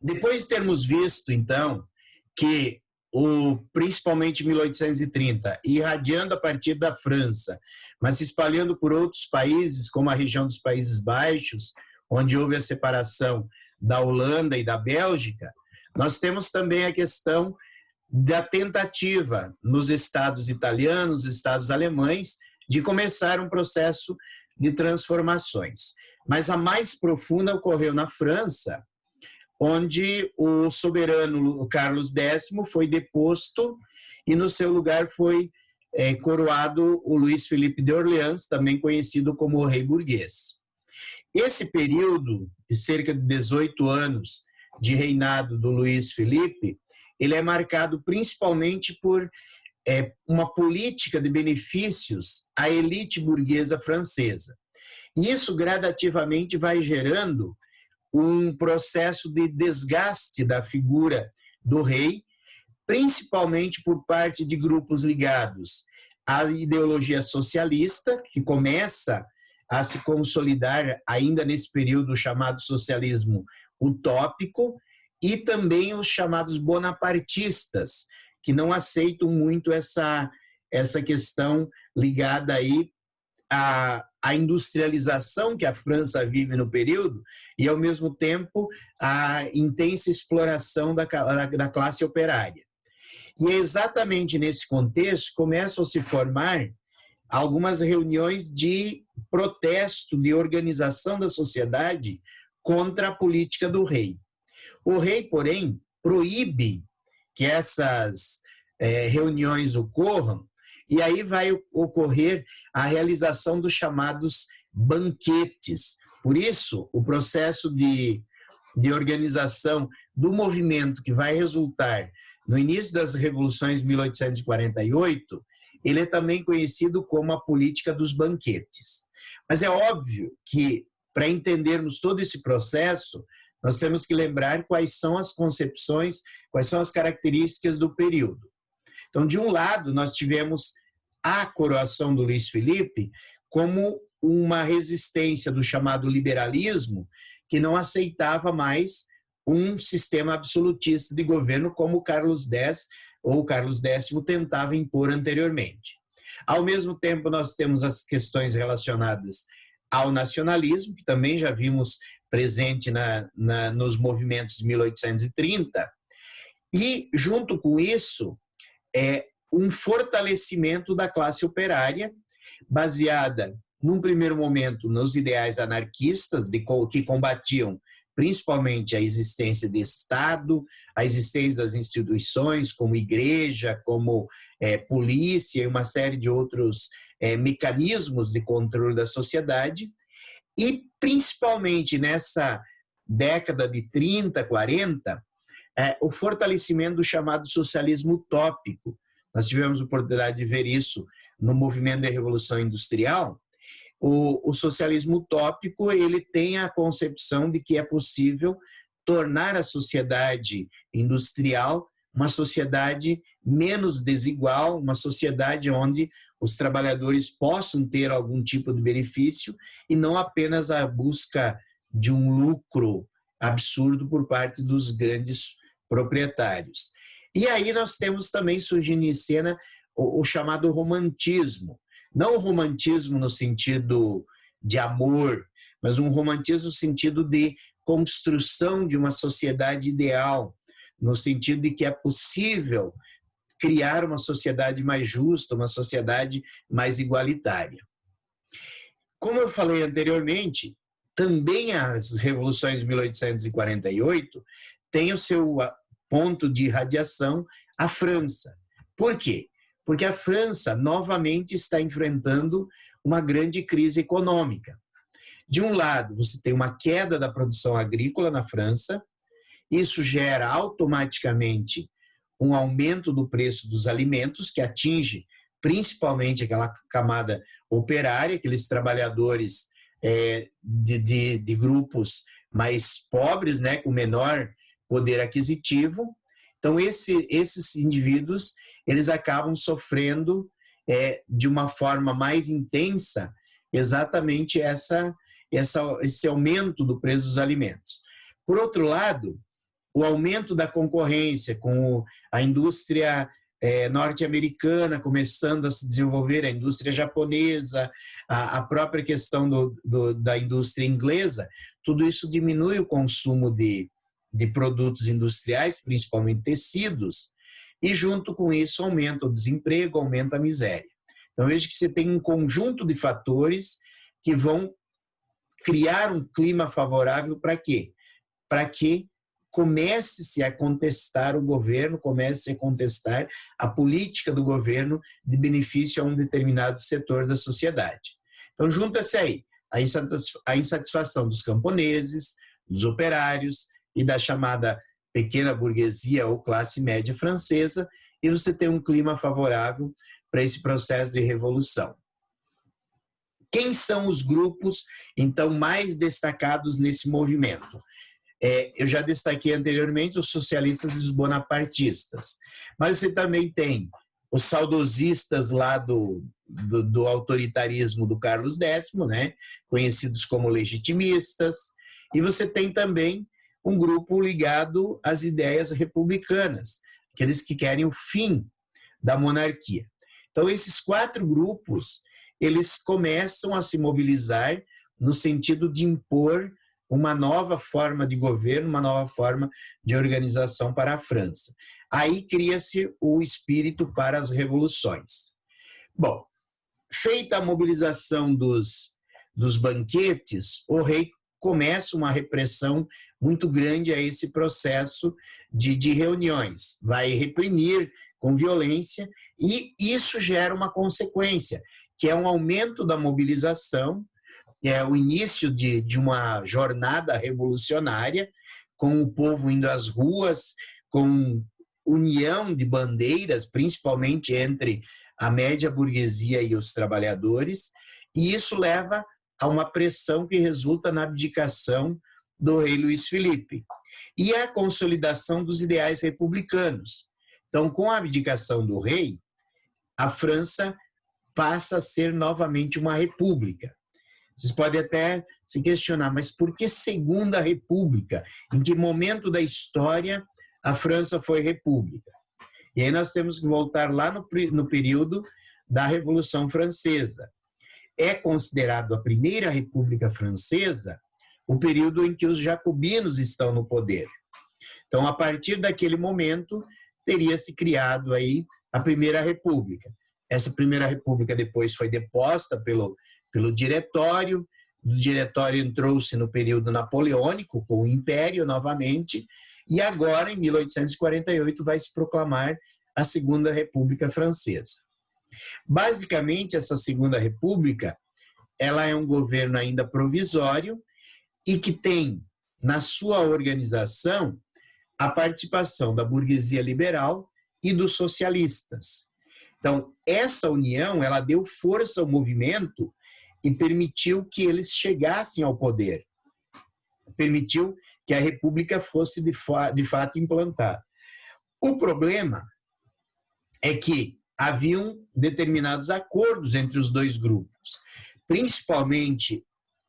Depois de termos visto, então, que principalmente 1830, irradiando a partir da França, mas se espalhando por outros países, como a região dos Países Baixos, onde houve a separação da Holanda e da Bélgica, nós temos também a questão da tentativa nos estados italianos, estados alemães, de começar um processo de transformações. Mas a mais profunda ocorreu na França, onde o soberano Carlos X foi deposto e no seu lugar foi coroado o Luís Felipe de Orleans, também conhecido como o rei burguês. Esse período de cerca de 18 anos de reinado do Luís Felipe, ele é marcado principalmente por uma política de benefícios à elite burguesa francesa. E isso gradativamente vai gerando um processo de desgaste da figura do rei, principalmente por parte de grupos ligados à ideologia socialista, que começa a se consolidar ainda nesse período chamado socialismo utópico, e também os chamados bonapartistas, que não aceitam muito essa questão ligada aí à industrialização que a França vive no período e, ao mesmo tempo, a intensa exploração da classe operária. E é exatamente nesse contexto que começam a se formar algumas reuniões de protesto, de organização da sociedade contra a política do rei. O rei, porém, proíbe que essas reuniões ocorram, e aí vai ocorrer a realização dos chamados banquetes. Por isso, o processo de organização do movimento que vai resultar no início das revoluções de 1848, ele é também conhecido como a política dos banquetes. Mas é óbvio que, para entendermos todo esse processo, nós temos que lembrar quais são as concepções, quais são as características do período. Então, de um lado, nós tivemos a coroação do Luís Felipe como uma resistência do chamado liberalismo, que não aceitava mais um sistema absolutista de governo como o Carlos X ou Carlos X tentava impor anteriormente. Ao mesmo tempo, nós temos as questões relacionadas ao nacionalismo, que também já vimos presente nos movimentos de 1830, e, junto com isso, um fortalecimento da classe operária, baseada, num primeiro momento, nos ideais anarquistas, que combatiam principalmente a existência de Estado, a existência das instituições, como igreja, como polícia e uma série de outros mecanismos de controle da sociedade, e principalmente nessa década de 30, 40, o fortalecimento do chamado socialismo utópico. Nós tivemos a oportunidade de ver isso no movimento da Revolução Industrial. O socialismo utópico, ele tem a concepção de que é possível tornar a sociedade industrial uma sociedade menos desigual, uma sociedade onde os trabalhadores possam ter algum tipo de benefício e não apenas a busca de um lucro absurdo por parte dos grandes proprietários. E aí nós temos também surgindo em cena o chamado romantismo. Não o romantismo no sentido de amor, mas um romantismo no sentido de construção de uma sociedade ideal, no sentido de que é possível criar uma sociedade mais justa, uma sociedade mais igualitária. Como eu falei anteriormente, também as revoluções de 1848 têm o seu ponto de irradiação a França. Por quê? Porque a França novamente está enfrentando uma grande crise econômica. De um lado, você tem uma queda da produção agrícola na França, isso gera automaticamente um aumento do preço dos alimentos, que atinge principalmente aquela camada operária, aqueles trabalhadores de grupos mais pobres, né, com menor poder aquisitivo. Então, esses indivíduos, eles acabam sofrendo de uma forma mais intensa exatamente esse aumento do preço dos alimentos. Por outro lado, o aumento da concorrência com a indústria norte-americana começando a se desenvolver, a indústria japonesa, a própria questão da indústria inglesa, tudo isso diminui o consumo de produtos industriais, principalmente tecidos, e junto com isso aumenta o desemprego, aumenta a miséria. Então veja que você tem um conjunto de fatores que vão criar um clima favorável para quê? Para que comece-se a contestar o governo, comece a contestar a política do governo de benefício a um determinado setor da sociedade. Então junta-se aí a insatisfação dos camponeses, dos operários e da chamada pequena burguesia ou classe média francesa, e você tem um clima favorável para esse processo de revolução. Quem são os grupos, então, mais destacados nesse movimento? Eu já destaquei anteriormente os socialistas e os bonapartistas, mas você também tem os saudosistas lá do autoritarismo do Carlos X, né, conhecidos como legitimistas, e você tem também um grupo ligado às ideias republicanas, aqueles que querem o fim da monarquia. Então, esses 4 grupos, eles começam a se mobilizar no sentido de impor uma nova forma de governo, uma nova forma de organização para a França. Aí cria-se o espírito para as revoluções. Bom, feita a mobilização dos banquetes, o rei começa uma repressão muito grande a esse processo de reuniões. Vai reprimir com violência e isso gera uma consequência, que é um aumento da mobilização, é o início de uma jornada revolucionária, com o povo indo às ruas, com união de bandeiras, principalmente entre a média burguesia e os trabalhadores, e isso leva a uma pressão que resulta na abdicação do rei Luís Filipe e a consolidação dos ideais republicanos. Então, com a abdicação do rei, a França passa a ser novamente uma república. Vocês podem até se questionar, mas por que Segunda República? Em que momento da história a França foi república? E aí nós temos que voltar lá no período da Revolução Francesa. É considerado a Primeira República Francesa o período em que os jacobinos estão no poder. Então, a partir daquele momento, teria se criado aí a Primeira República. Essa Primeira República depois foi deposta pelo Diretório, o Diretório entrou-se no período napoleônico, com o Império novamente, e agora, em 1848, vai se proclamar a Segunda República Francesa. Basicamente, essa Segunda República, ela é um governo ainda provisório e que tem, na sua organização, a participação da burguesia liberal e dos socialistas. Então, essa união, ela deu força ao movimento e permitiu que eles chegassem ao poder. Permitiu que a república fosse de fato implantada. O problema é que haviam determinados acordos entre os dois grupos. Principalmente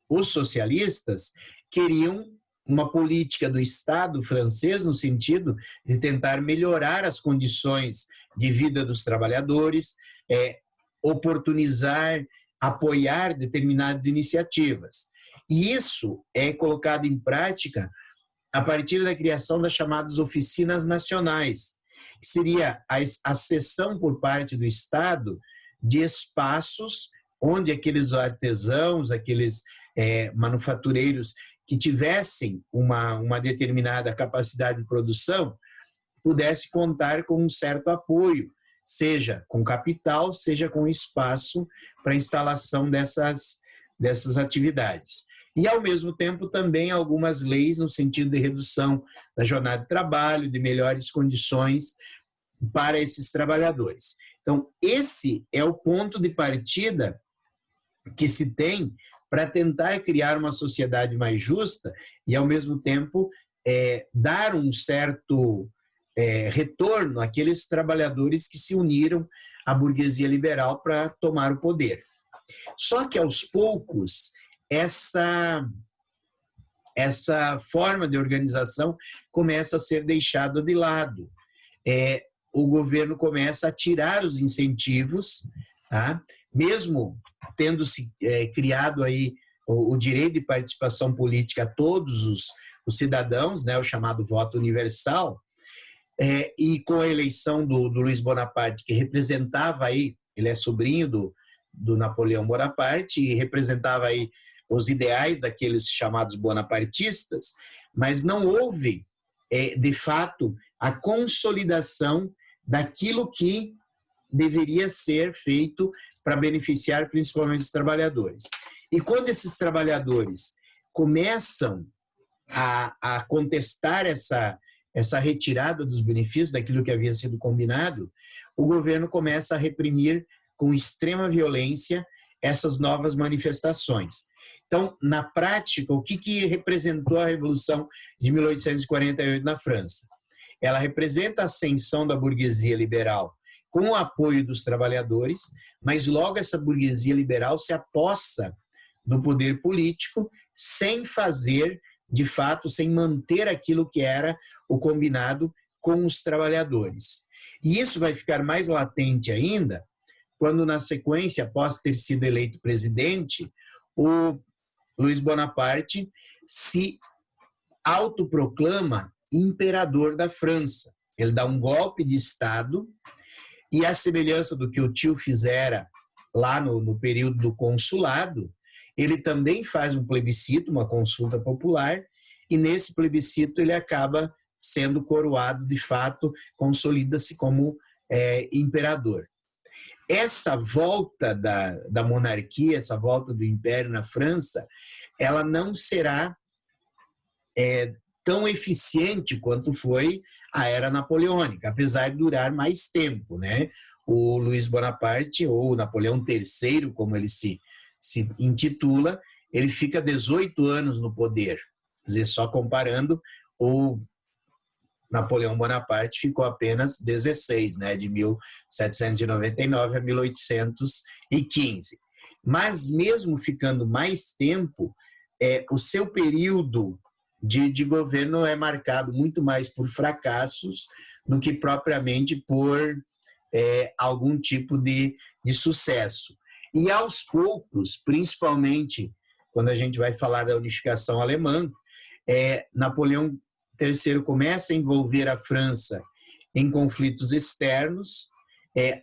os socialistas queriam uma política do Estado francês no sentido de tentar melhorar as condições de vida dos trabalhadores, oportunizar, apoiar determinadas iniciativas. E isso é colocado em prática a partir da criação das chamadas oficinas nacionais, que seria a cessão por parte do Estado de espaços onde aqueles artesãos, aqueles manufatureiros que tivessem uma determinada capacidade de produção, pudesse contar com um certo apoio, seja com capital, seja com espaço para a instalação dessas atividades. E, ao mesmo tempo, também algumas leis no sentido de redução da jornada de trabalho, de melhores condições para esses trabalhadores. Então, esse é o ponto de partida que se tem para tentar criar uma sociedade mais justa e, ao mesmo tempo, dar um certo retorno àqueles trabalhadores que se uniram à burguesia liberal para tomar o poder. Só que, aos poucos, essa essa forma de organização começa a ser deixada de lado. O governo começa a tirar os incentivos, tá? Mesmo tendo se criado aí o direito de participação política a todos os cidadãos, né, o chamado voto universal, e com a eleição do Luiz Bonaparte, que representava aí, ele é sobrinho do Napoleão Bonaparte, e representava aí os ideais daqueles chamados bonapartistas, mas não houve, de fato, a consolidação daquilo que deveria ser feito para beneficiar principalmente os trabalhadores. E quando esses trabalhadores começam a contestar essa retirada dos benefícios daquilo que havia sido combinado, o governo começa a reprimir com extrema violência essas novas manifestações. Então, na prática, o que representou a Revolução de 1848 na França? Ela representa a ascensão da burguesia liberal com o apoio dos trabalhadores, mas logo essa burguesia liberal se apossa do poder político sem fazer, de fato, sem manter aquilo que era o combinado com os trabalhadores. E isso vai ficar mais latente ainda quando, na sequência, após ter sido eleito presidente, o Luiz Bonaparte se autoproclama imperador da França. Ele dá um golpe de Estado e, à semelhança do que o tio fizera lá no período do consulado, ele também faz um plebiscito, uma consulta popular, e nesse plebiscito ele acaba sendo coroado, de fato, consolida-se como imperador. Essa volta da monarquia, essa volta do império na França, ela não será tão eficiente quanto foi a era napoleônica, apesar de durar mais tempo, né? O Luiz Bonaparte, ou Napoleão III, como ele se intitula, ele fica 18 anos no poder. Quer dizer, só comparando, o Napoleão Bonaparte ficou apenas 16, né? De 1799 a 1815. Mas mesmo ficando mais tempo, o seu período de governo é marcado muito mais por fracassos do que propriamente por algum tipo de sucesso. E aos poucos, principalmente quando a gente vai falar da unificação alemã, Napoleão III começa a envolver a França em conflitos externos.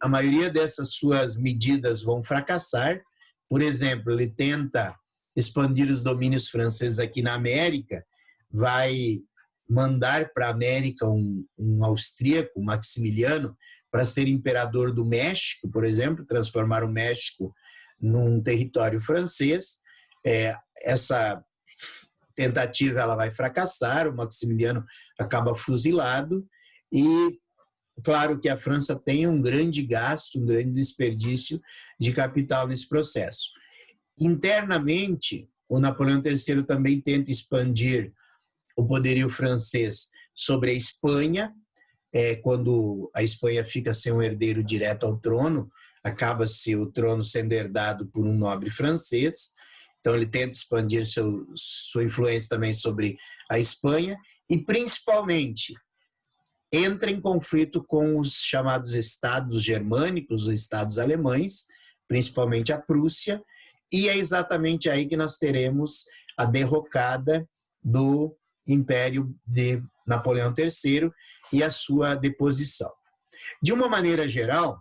A maioria dessas suas medidas vão fracassar. Por exemplo, ele tenta expandir os domínios franceses aqui na América, vai mandar para a América um austríaco, Maximiliano, para ser imperador do México, por exemplo, transformar o México num território francês. Essa tentativa ela vai fracassar, o Maximiliano acaba fuzilado e claro que a França tem um grande gasto, um grande desperdício de capital nesse processo. Internamente, o Napoleão III também tenta expandir o poderio francês sobre a Espanha. Quando a Espanha fica sem um herdeiro direto ao trono, acaba-se o trono sendo herdado por um nobre francês. Então, ele tenta expandir sua influência também sobre a Espanha e, principalmente, entra em conflito com os chamados estados germânicos, os estados alemães, principalmente a Prússia, e é exatamente aí que nós teremos a derrocada do Império de Napoleão III e a sua deposição. De uma maneira geral,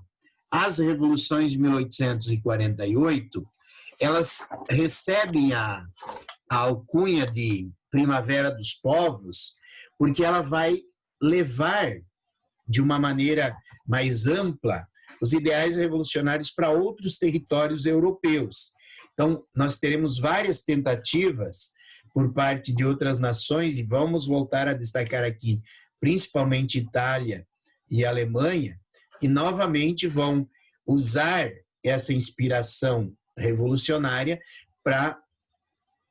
as revoluções de 1848, elas recebem a alcunha de Primavera dos Povos, porque ela vai levar, de uma maneira mais ampla, os ideais revolucionários para outros territórios europeus. Então, nós teremos várias tentativas por parte de outras nações, e vamos voltar a destacar aqui, principalmente Itália e Alemanha, que novamente vão usar essa inspiração revolucionária para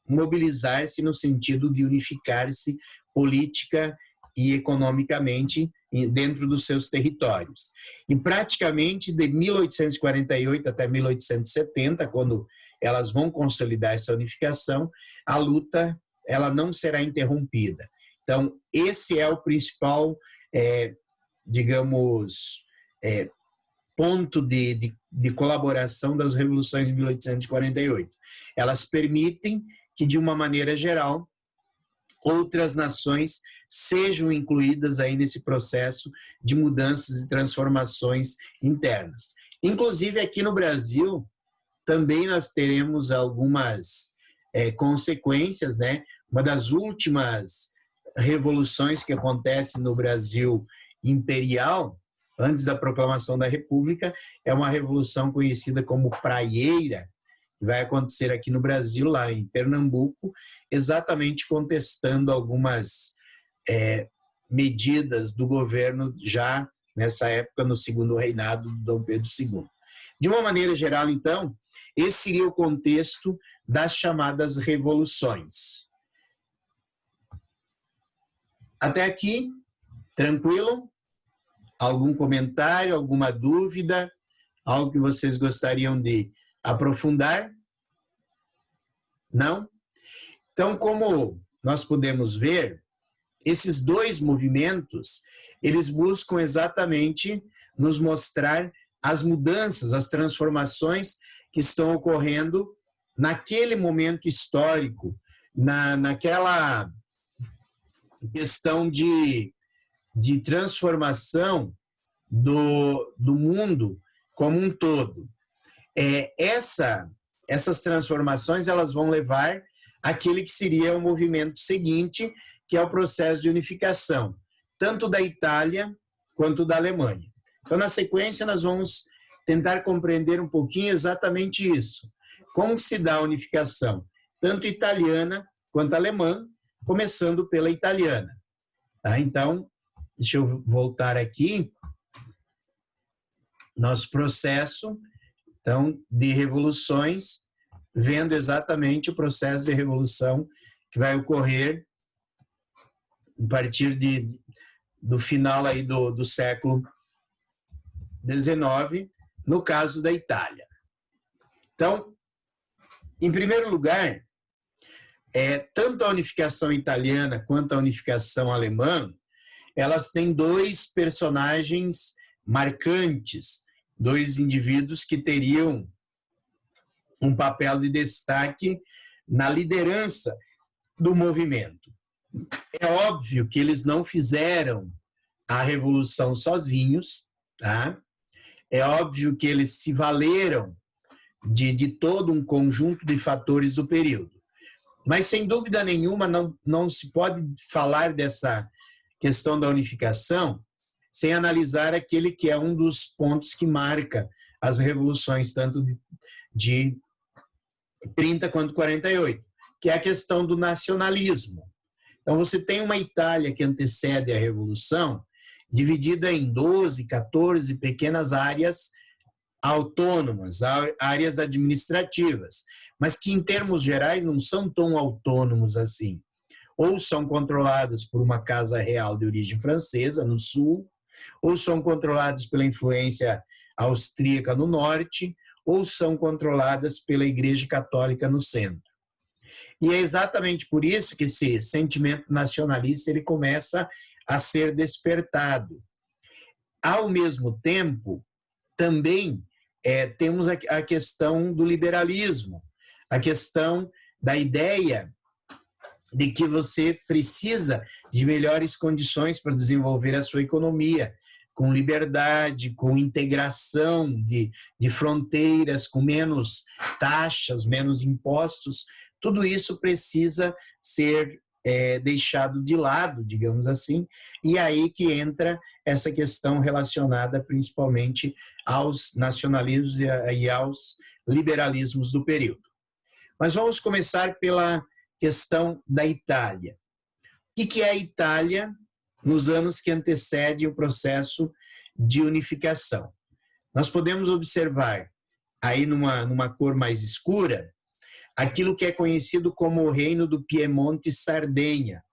mobilizar-se no sentido de unificar-se política e economicamente dentro dos seus territórios. E praticamente de 1848 até 1870, quando elas vão consolidar essa unificação, a luta ela não será interrompida. Então, esse é o principal, digamos, ponto de colaboração das revoluções de 1848. Elas permitem que, de uma maneira geral, outras nações sejam incluídas aí nesse processo de mudanças e transformações internas. Inclusive, aqui no Brasil, também nós teremos algumas consequências, né? Uma das últimas revoluções que acontece no Brasil imperial, antes da proclamação da República, é uma revolução conhecida como praieira, que vai acontecer aqui no Brasil, lá em Pernambuco, exatamente contestando algumas medidas do governo já nessa época, no segundo reinado de Dom Pedro II. De uma maneira geral, então, esse seria o contexto das chamadas revoluções. Até aqui, tranquilo? Algum comentário, alguma dúvida? Algo que vocês gostariam de aprofundar? Não? Então, como nós podemos ver, esses dois movimentos, eles buscam exatamente nos mostrar as mudanças, as transformações que estão ocorrendo naquele momento histórico, naquela questão de transformação do mundo como um todo. Essas transformações, elas vão levar àquele que seria o movimento seguinte, que é o processo de unificação, tanto da Itália quanto da Alemanha. Então, na sequência, nós vamos tentar compreender um pouquinho exatamente isso. Como que se dá a unificação, tanto italiana quanto alemã, começando pela italiana. Tá? Então, deixa eu voltar aqui. Nosso processo, então, de revoluções, vendo exatamente o processo de revolução que vai ocorrer a partir do final aí do século XIX, no caso da Itália. Então, em primeiro lugar, tanto a unificação italiana quanto a unificação alemã, elas têm dois personagens marcantes, dois indivíduos que teriam um papel de destaque na liderança do movimento. É óbvio que eles não fizeram a revolução sozinhos, tá? É óbvio que eles se valeram de todo um conjunto de fatores do período. Mas, sem dúvida nenhuma, não se pode falar dessa questão da unificação sem analisar aquele que é um dos pontos que marca as revoluções, tanto de 30 quanto 48, que é a questão do nacionalismo. Então, você tem uma Itália que antecede a Revolução, dividida em 12, 14 pequenas áreas autônomas, áreas administrativas, mas que, em termos gerais, não são tão autônomos assim. Ou são controladas por uma casa real de origem francesa, no sul, ou são controladas pela influência austríaca no norte, ou são controladas pela Igreja Católica no centro. E é exatamente por isso que esse sentimento nacionalista ele começa a ser despertado. Ao mesmo tempo, também temos a questão do liberalismo, a questão da ideia de que você precisa de melhores condições para desenvolver a sua economia, com liberdade, com integração de fronteiras, com menos taxas, menos impostos. Tudo isso precisa ser deixado de lado, digamos assim, e aí que entra essa questão relacionada principalmente aos nacionalismos e aos liberalismos do período. Mas vamos começar pela questão da Itália. O que é a Itália nos anos que antecedem o processo de unificação? Nós podemos observar aí numa cor mais escura aquilo que é conhecido como o Reino do Piemonte e Sardenha,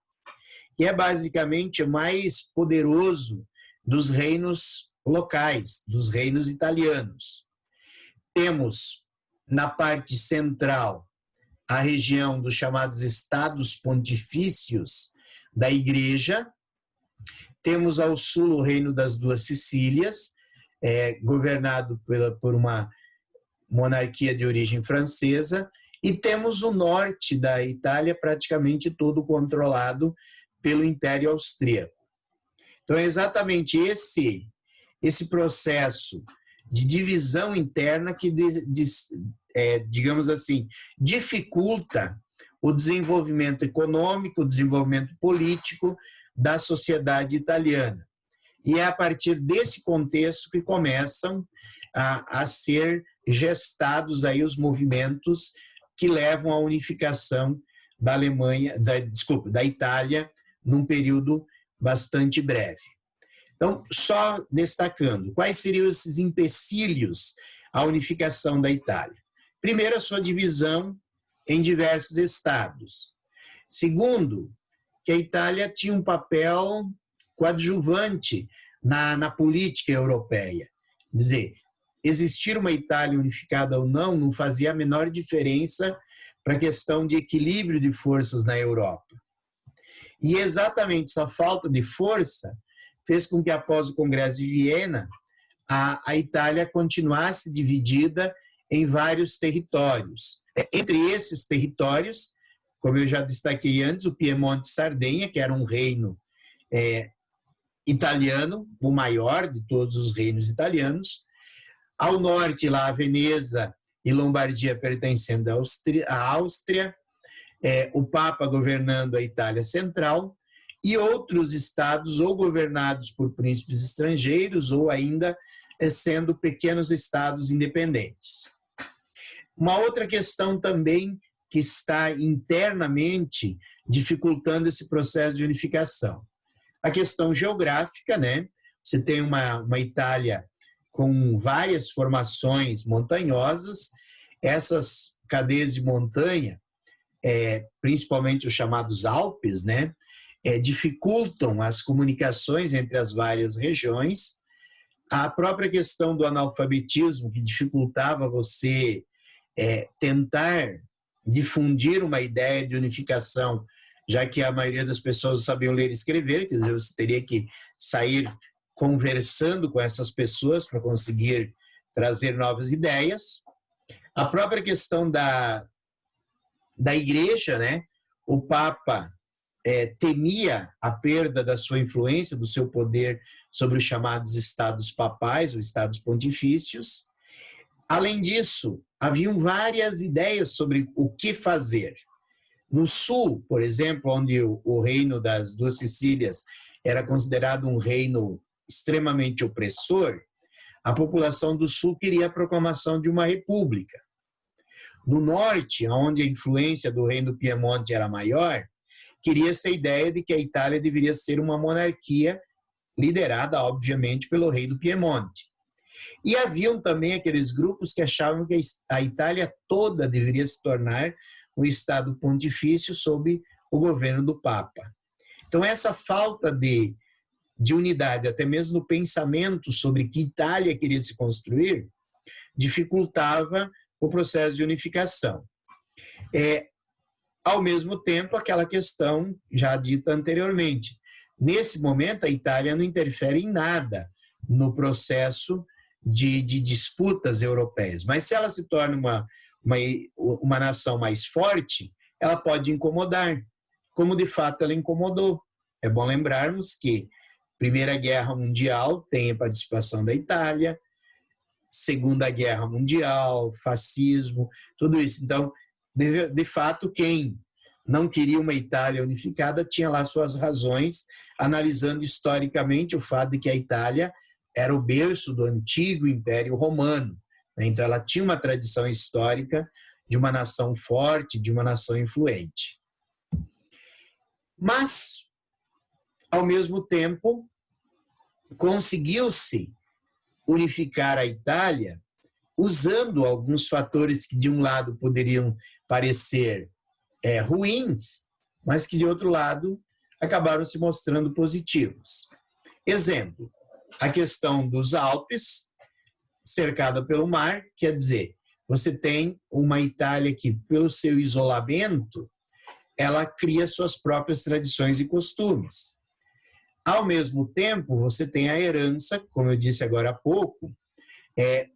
que é basicamente o mais poderoso dos reinos locais, dos reinos italianos. Temos na parte central a região dos chamados Estados Pontifícios da Igreja. Temos ao sul o Reino das Duas Sicílias, governado por uma monarquia de origem francesa, e temos o norte da Itália praticamente todo controlado pelo Império Austríaco. Então, é exatamente esse processo de divisão interna que, digamos assim, dificulta o desenvolvimento econômico, o desenvolvimento político da sociedade italiana. E é a partir desse contexto que começam a ser gestados aí os movimentos que levam à unificação da Alemanha, da Itália, num período bastante breve. Então, só destacando, quais seriam esses empecilhos à unificação da Itália? Primeiro, a sua divisão em diversos estados. Segundo, que a Itália tinha um papel coadjuvante na política europeia. Quer dizer, existir uma Itália unificada ou não fazia a menor diferença para a questão de equilíbrio de forças na Europa. E exatamente essa falta de força fez com que, após o Congresso de Viena, a Itália continuasse dividida em vários territórios. Entre esses territórios, como eu já destaquei antes, o Piemonte e Sardenha, que era um reino italiano, o maior de todos os reinos italianos. Ao norte, lá, a Veneza e Lombardia pertencendo à Áustria, o Papa governando a Itália Central, e outros estados ou governados por príncipes estrangeiros ou ainda sendo pequenos estados independentes. Uma outra questão também que está internamente dificultando esse processo de unificação. A questão geográfica, né? Você tem uma Itália com várias formações montanhosas, essas cadeias de montanha, principalmente os chamados Alpes, né? Dificultam as comunicações entre as várias regiões. A própria questão do analfabetismo, que dificultava você tentar difundir uma ideia de unificação, já que a maioria das pessoas não sabiam ler e escrever, quer dizer, você teria que sair conversando com essas pessoas para conseguir trazer novas ideias. A própria questão da igreja, né? O Papa temia a perda da sua influência, do seu poder sobre os chamados estados papais, ou estados pontifícios. Além disso, haviam várias ideias sobre o que fazer. No sul, por exemplo, onde o reino das Duas Sicílias era considerado um reino extremamente opressor, a população do sul queria a proclamação de uma república. No norte, onde a influência do reino do Piemonte era maior, queria-se a ideia de que a Itália deveria ser uma monarquia liderada, obviamente, pelo rei do Piemonte. E haviam também aqueles grupos que achavam que a Itália toda deveria se tornar um estado pontifício sob o governo do Papa. Então, essa falta de unidade, até mesmo no pensamento sobre que Itália queria se construir, dificultava o processo de unificação. Ao mesmo tempo, aquela questão já dita anteriormente. Nesse momento, a Itália não interfere em nada no processo de disputas europeias, mas se ela se torna uma nação mais forte, ela pode incomodar, como de fato ela incomodou. É bom lembrarmos que Primeira Guerra Mundial tem a participação da Itália, Segunda Guerra Mundial, fascismo, tudo isso. Então, de fato, quem não queria uma Itália unificada tinha lá suas razões, analisando historicamente o fato de que a Itália era o berço do antigo Império Romano. Então, ela tinha uma tradição histórica de uma nação forte, de uma nação influente. Mas, ao mesmo tempo, conseguiu-se unificar a Itália usando alguns fatores que, de um lado, poderiam parecer ruins, mas que, de outro lado, acabaram se mostrando positivos. Exemplo, a questão dos Alpes, cercada pelo mar, quer dizer, você tem uma Itália que, pelo seu isolamento, ela cria suas próprias tradições e costumes. Ao mesmo tempo, você tem a herança, como eu disse agora há pouco,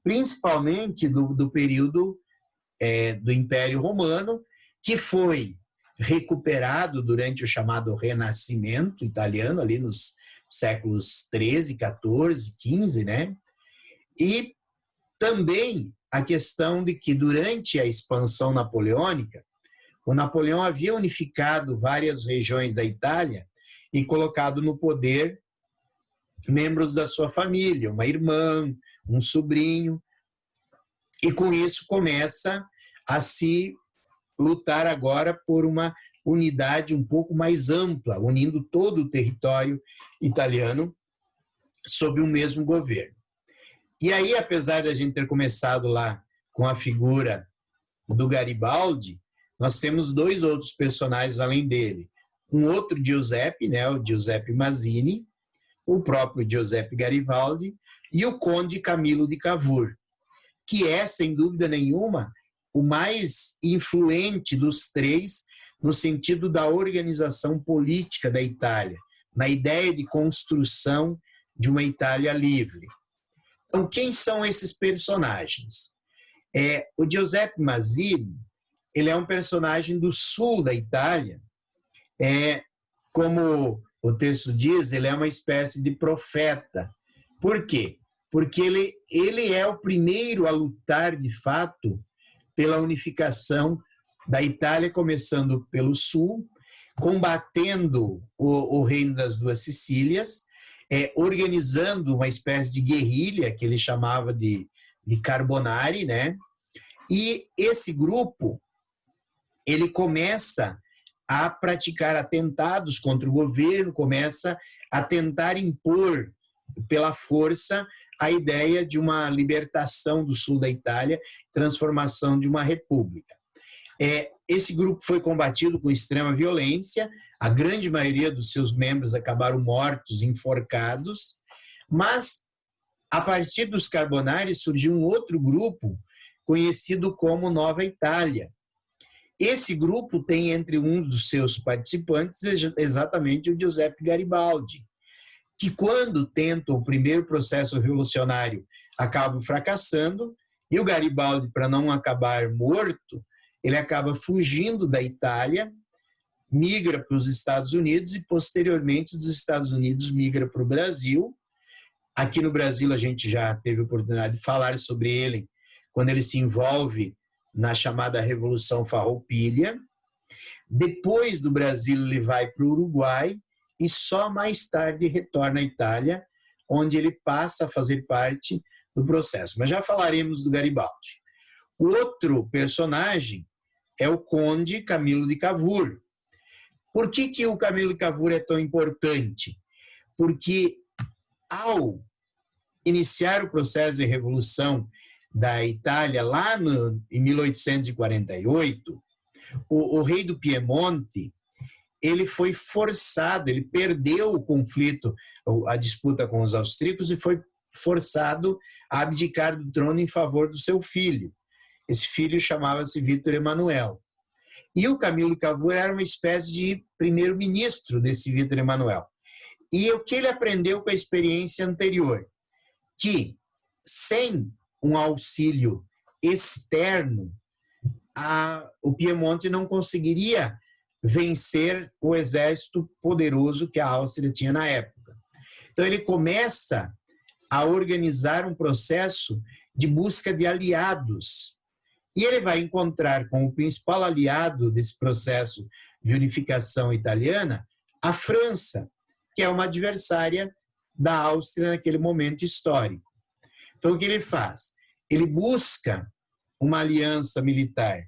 principalmente do período do Império Romano, que foi recuperado durante o chamado Renascimento italiano, ali nos séculos 13, 14, 15, né? E também a questão de que, durante a expansão napoleônica, o Napoleão havia unificado várias regiões da Itália e colocado no poder membros da sua família, uma irmã, um sobrinho, e com isso começa a se lutar agora por uma unidade um pouco mais ampla, unindo todo o território italiano sob o mesmo governo. E aí, apesar de a gente ter começado lá com a figura do Garibaldi, nós temos dois outros personagens além dele. Um outro Giuseppe, né, o Giuseppe Mazzini, o próprio Giuseppe Garibaldi e o conde Camilo de Cavour, que é, sem dúvida nenhuma, o mais influente dos três no sentido da organização política da Itália, na ideia de construção de uma Itália livre. Então, quem são esses personagens? O Giuseppe Mazzini, ele é um personagem do sul da Itália. Como o texto diz, ele é uma espécie de profeta. Por quê? Porque ele é o primeiro a lutar, de fato, pela unificação da Itália, começando pelo sul, combatendo o reino das duas Sicílias, organizando uma espécie de guerrilha, que ele chamava de Carbonari, né? E esse grupo, ele começa a praticar atentados contra o governo, começa a tentar impor pela força a ideia de uma libertação do sul da Itália, transformação de uma república. Esse grupo foi combatido com extrema violência, a grande maioria dos seus membros acabaram mortos, enforcados, mas a partir dos Carbonari surgiu um outro grupo conhecido como Nova Itália. Esse grupo tem entre um dos seus participantes exatamente o Giuseppe Garibaldi, que, quando tenta o primeiro processo revolucionário, acaba fracassando, e o Garibaldi, para não acabar morto, ele acaba fugindo da Itália, migra para os Estados Unidos e, posteriormente, dos Estados Unidos migra para o Brasil. Aqui no Brasil, a gente já teve a oportunidade de falar sobre ele quando ele se envolve na chamada Revolução Farroupilha. Depois do Brasil, ele vai para o Uruguai e só mais tarde retorna à Itália, onde ele passa a fazer parte do processo. Mas já falaremos do Garibaldi. O outro personagem é o conde Camilo de Cavour. Por que o Camilo de Cavour é tão importante? Porque, ao iniciar o processo de revolução da Itália, lá em 1848, o rei do Piemonte, ele foi forçado, ele perdeu o conflito, a disputa com os austríacos, e foi forçado a abdicar do trono em favor do seu filho. Esse filho chamava-se Vítor Emanuel. E o Camilo de Cavour era uma espécie de primeiro-ministro desse Vítor Emanuel. E o que ele aprendeu com a experiência anterior? Que, sem um auxílio externo, o Piemonte não conseguiria vencer o exército poderoso que a Áustria tinha na época. Então, ele começa a organizar um processo de busca de aliados. E ele vai encontrar como principal aliado desse processo de unificação italiana a França, que é uma adversária da Áustria naquele momento histórico. Então, o que ele faz? Ele busca uma aliança militar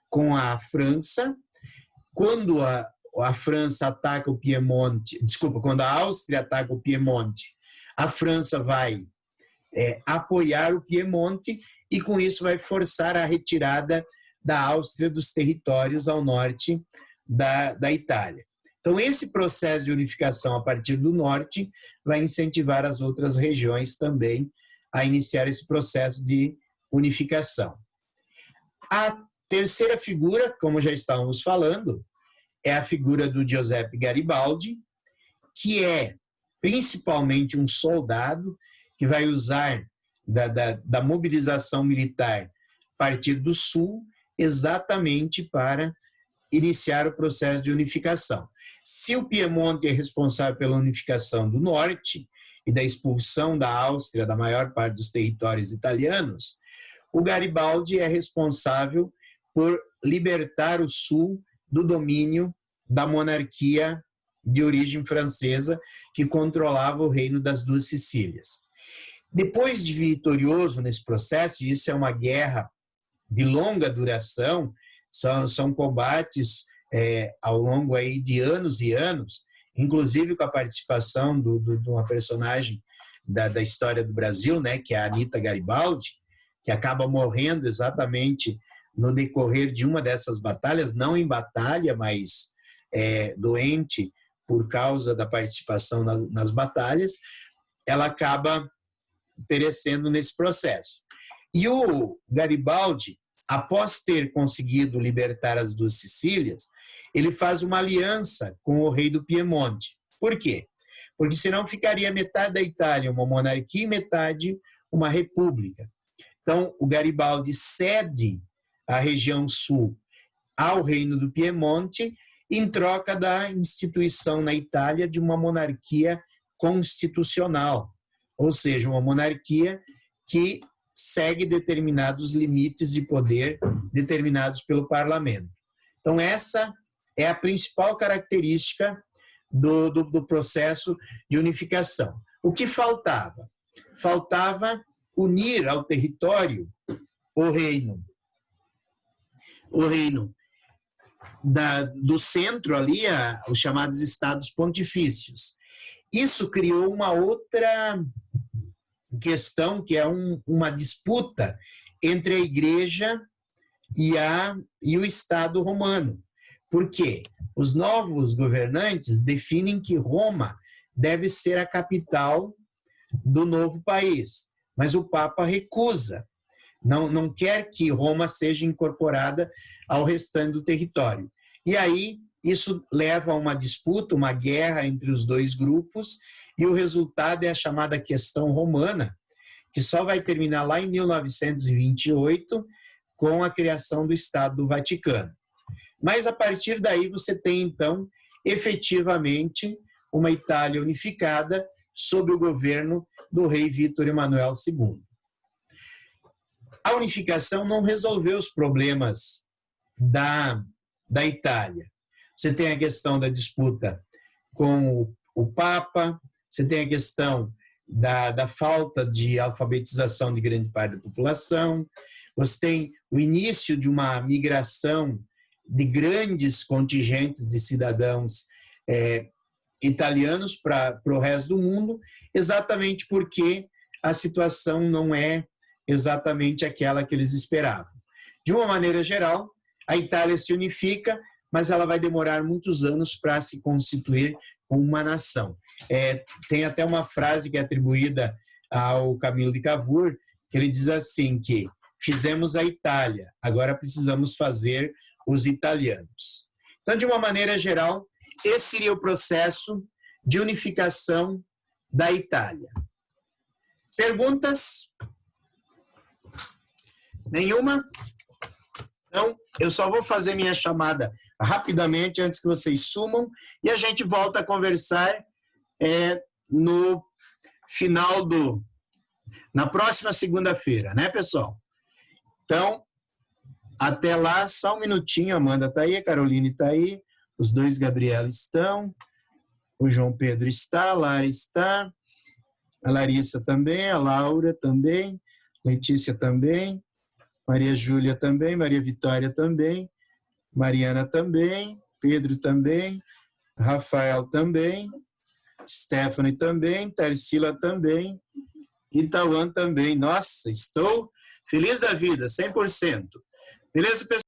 com a França. Quando a França ataca o Piemonte, quando a Áustria ataca o Piemonte, a França vai apoiar o Piemonte e, com isso, vai forçar a retirada da Áustria dos territórios ao norte da Itália. Então, esse processo de unificação a partir do norte vai incentivar as outras regiões também a iniciar esse processo de unificação. A terceira figura, como já estávamos falando, é a figura do Giuseppe Garibaldi, que é principalmente um soldado que vai usar da mobilização militar a partir do Sul exatamente para iniciar o processo de unificação. Se o Piemonte é responsável pela unificação do Norte e da expulsão da Áustria da maior parte dos territórios italianos, o Garibaldi é responsável por libertar o Sul do domínio da monarquia de origem francesa que controlava o reino das Duas Sicílias. Depois de vitorioso nesse processo, e isso é uma guerra de longa duração, são combates ao longo aí de anos e anos, inclusive com a participação de uma personagem da história do Brasil, né, que é a Anita Garibaldi, que acaba morrendo exatamente no decorrer de uma dessas batalhas, não em batalha, mas doente por causa da participação nas batalhas, ela acaba perecendo nesse processo. E o Garibaldi, após ter conseguido libertar as Duas Sicílias, ele faz uma aliança com o rei do Piemonte. Por quê? Porque senão ficaria metade da Itália uma monarquia e metade uma república. Então, o Garibaldi cede a região sul ao reino do Piemonte em troca da instituição na Itália de uma monarquia constitucional, ou seja, uma monarquia que segue determinados limites de poder determinados pelo parlamento. Então, essa é a principal característica do processo de unificação. O que faltava? Faltava unir ao território o reino do centro ali, os chamados estados pontifícios. Isso criou uma outra questão, que é uma disputa entre a igreja e o Estado romano. Por quê? Os novos governantes definem que Roma deve ser a capital do novo país, mas o Papa recusa. Não quer que Roma seja incorporada ao restante do território. E aí, isso leva a uma disputa, uma guerra entre os dois grupos, e o resultado é a chamada questão romana, que só vai terminar lá em 1928, com a criação do Estado do Vaticano. Mas, a partir daí, você tem, então, efetivamente, uma Itália unificada sob o governo do rei Vítor Emanuel II. A unificação não resolveu os problemas da Itália. Você tem a questão da disputa com o Papa, você tem a questão da falta de alfabetização de grande parte da população, você tem o início de uma migração de grandes contingentes de cidadãos italianos para o resto do mundo, exatamente porque a situação não é exatamente aquela que eles esperavam. De uma maneira geral, a Itália se unifica, mas ela vai demorar muitos anos para se constituir como uma nação. Tem até uma frase que é atribuída ao Camilo de Cavour, que ele diz assim, que fizemos a Itália, agora precisamos fazer os italianos. Então, de uma maneira geral, esse seria o processo de unificação da Itália. Perguntas? Nenhuma? Então, eu só vou fazer minha chamada rapidamente antes que vocês sumam e a gente volta a conversar no final na próxima segunda-feira, né, pessoal? Então, até lá, só um minutinho, a Amanda está aí, a Caroline está aí, os dois Gabriela estão, o João Pedro está, a Lara está, a Larissa também, a Laura também, Letícia também, Maria Júlia também, Maria Vitória também, Mariana também, Pedro também, Rafael também, Stephanie também, Tarsila também, Itauã também. Nossa, estou feliz da vida, 100%. Beleza, pessoal?